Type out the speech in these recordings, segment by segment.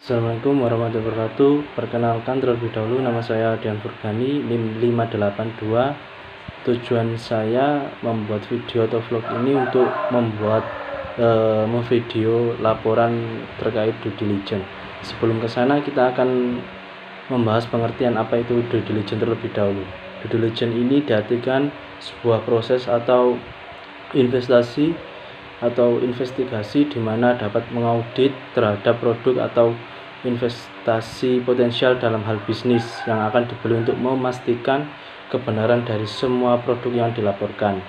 Assalamualaikum warahmatullahi wabarakatuh. Perkenalkan terlebih dahulu, nama saya Dian Furgani, NIM 582. Tujuan saya membuat video atau vlog ini untuk memvideo laporan terkait due diligence. Sebelum ke sana, kita akan membahas pengertian apa itu due diligence terlebih dahulu. Due diligence ini diartikan sebuah proses atau investasi atau investigasi di mana dapat mengaudit terhadap produk atau investasi potensial dalam hal bisnis yang akan dibeli untuk memastikan kebenaran dari semua produk yang dilaporkan.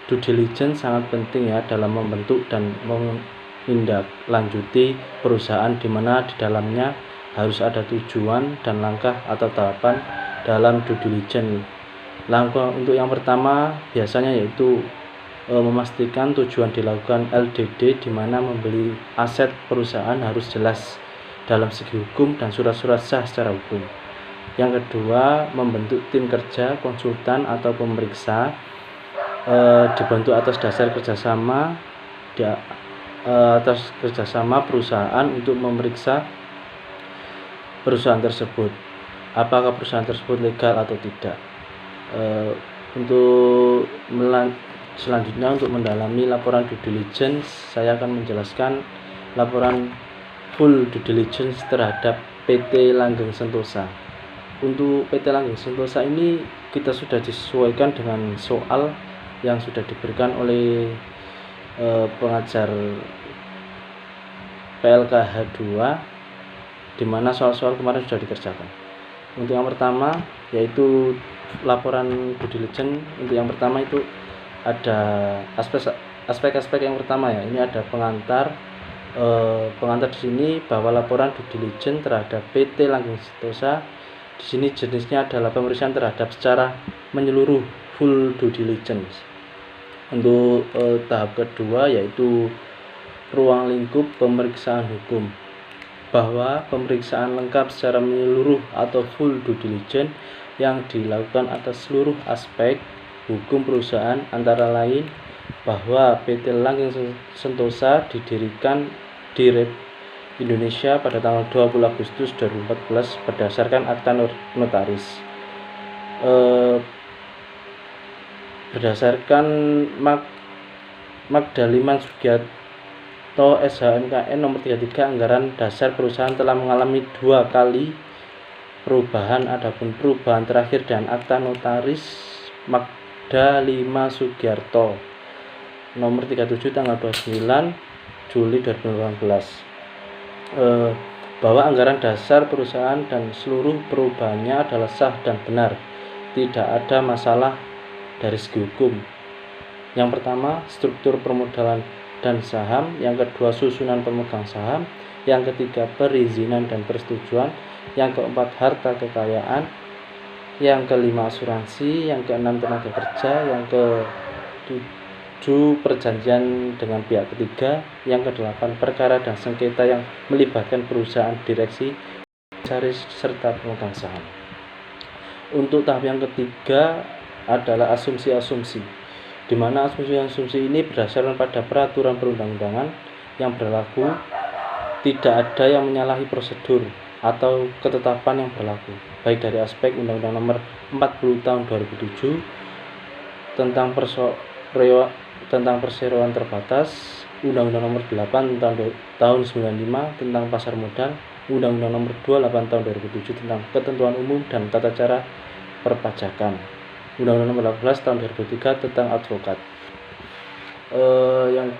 Due diligence sangat penting ya dalam membentuk dan menindaklanjuti perusahaan di mana di dalamnya harus ada tujuan dan langkah atau tahapan dalam due diligence. Langkah untuk yang pertama biasanya yaitu memastikan tujuan dilakukan LDD, di mana membeli aset perusahaan harus jelas dalam segi hukum dan surat-surat sah secara hukum. Yang kedua, membentuk tim kerja, konsultan atau pemeriksa dibentuk atas dasar kerjasama perusahaan untuk memeriksa perusahaan tersebut, apakah perusahaan tersebut legal atau tidak. Selanjutnya, untuk mendalami laporan due diligence, saya akan menjelaskan laporan full due diligence terhadap PT Langgeng Sentosa. Untuk PT Langgeng Sentosa ini kita sudah disesuaikan dengan soal yang sudah diberikan oleh pengajar PLKH 2, di mana soal-soal kemarin sudah dikerjakan. Untuk yang pertama yaitu laporan due diligence. Untuk yang pertama itu ada aspek-aspek yang pertama ya. Ini ada pengantar di sini bahwa laporan due diligence terhadap PT Langgeng Sentosa di sini jenisnya adalah pemeriksaan terhadap secara menyeluruh, full due diligence. Untuk tahap kedua yaitu ruang lingkup pemeriksaan hukum, bahwa pemeriksaan lengkap secara menyeluruh atau full due diligence yang dilakukan atas seluruh aspek hukum perusahaan, antara lain bahwa PT Langgeng Sentosa didirikan di Indonesia pada tanggal 20 Agustus 2014 berdasarkan akta notaris. Berdasarkan Magdaliman Sugiarto SHMKN nomor 33, anggaran dasar perusahaan telah mengalami 2 kali perubahan. Adapun perubahan terakhir dan akta notaris Magdaliman Sugiarto nomor 37 tanggal 29 Juli 2018, bahwa anggaran dasar perusahaan dan seluruh perubahannya adalah sah dan benar, tidak ada masalah dari segi hukum. Yang pertama, struktur permodalan dan saham. Yang kedua, susunan pemegang saham. Yang ketiga, perizinan dan persetujuan. Yang keempat, harta kekayaan. Yang kelima, asuransi. Yang keenam, tenaga kerja. Yang ketujuh, perjanjian dengan pihak ketiga. Yang kedelapan, perkara dan sengketa yang melibatkan perusahaan, direksi, komisaris, serta pemegang saham. Untuk tahap yang ketiga adalah asumsi-asumsi, di mana asumsi-asumsi ini berdasarkan pada peraturan perundang-undangan yang berlaku, tidak ada yang menyalahi prosedur atau ketetapan yang berlaku, baik dari aspek Undang-Undang Nomor 40 Tahun 2007 tentang perseroan terbatas, Undang-Undang Nomor 8 Tahun 95 tentang pasar modal, Undang-Undang Nomor 28 Tahun 2007 tentang ketentuan umum dan tata cara perpajakan, Undang-Undang Nomor 18 Tahun 2003 tentang advokat. Yang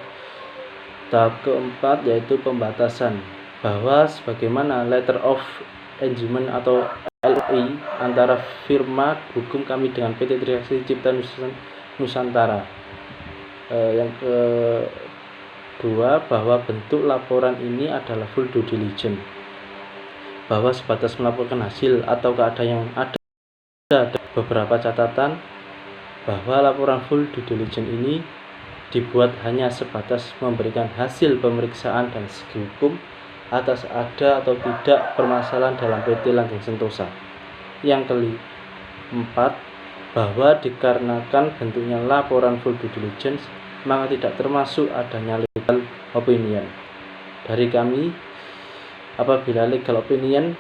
tahap keempat yaitu pembatasan, bahwa sebagaimana letter of agreement atau LOI antara firma hukum kami dengan PT Triaksi Cipta Nusantara. Yang kedua, bahwa bentuk laporan ini adalah full due diligence, bahwa sebatas melaporkan hasil atau keadaan yang ada beberapa catatan, bahwa laporan full due diligence ini dibuat hanya sebatas memberikan hasil pemeriksaan dan segi hukum atas ada atau tidak permasalahan dalam PT Langgeng Sentosa. Yang keempat, bahwa dikarenakan bentuknya laporan full due diligence, maka tidak termasuk adanya legal opinion dari kami Apabila legal opinion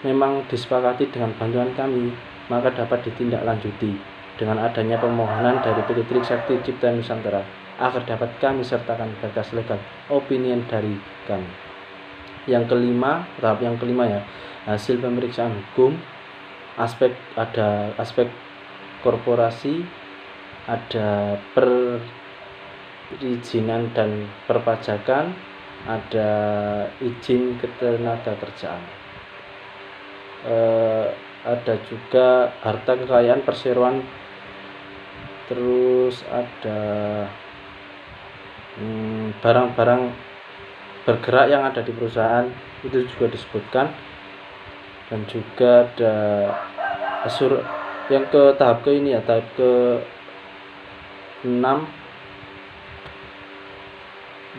memang disepakati dengan bantuan kami, maka dapat ditindaklanjuti dengan adanya permohonan dari PT Trisakti Cipta Nusantara agar dapat kami sertakan berkas legal opinion dari kami. Tahap yang kelima ya, hasil pemeriksaan hukum. Ada aspek korporasi, ada perizinan dan perpajakan, ada izin ketenagakerjaan, ada juga harta kekayaan perseroan, terus ada barang-barang bergerak yang ada di perusahaan, itu juga disebutkan. Dan juga ada yang ke tahap ke 6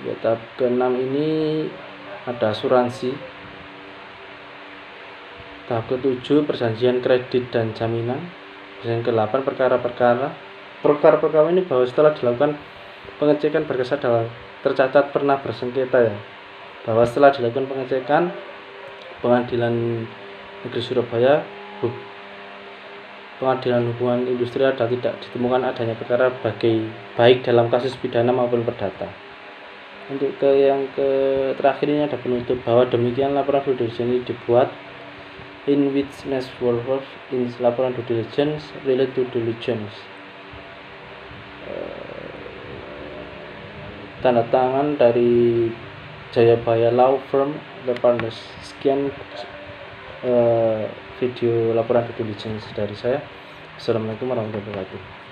ya, tahap ke-6 ini ada asuransi. Tahap ke-7 perjanjian kredit dan jaminan. Perjanjian ke-8 perkara ini bahwa setelah dilakukan pengecekan berkas adalah tercatat pernah bersengketa ya, bahwa setelah dilakukan pengecekan Pengadilan Negeri Surabaya, Pengadilan Hubungan Industrial tidak ditemukan adanya perkara baik dalam kasus pidana maupun perdata. Untuk yang terakhir ini ada penutup bahwa demikian laporan due diligence ini dibuat in witness purpose in laporan due diligence related to diligence. Tanda tangan dari Jayabaya Law Firm The Partners. Sekian video laporan due diligence dari saya. Assalamualaikum warahmatullahi wabarakatuh.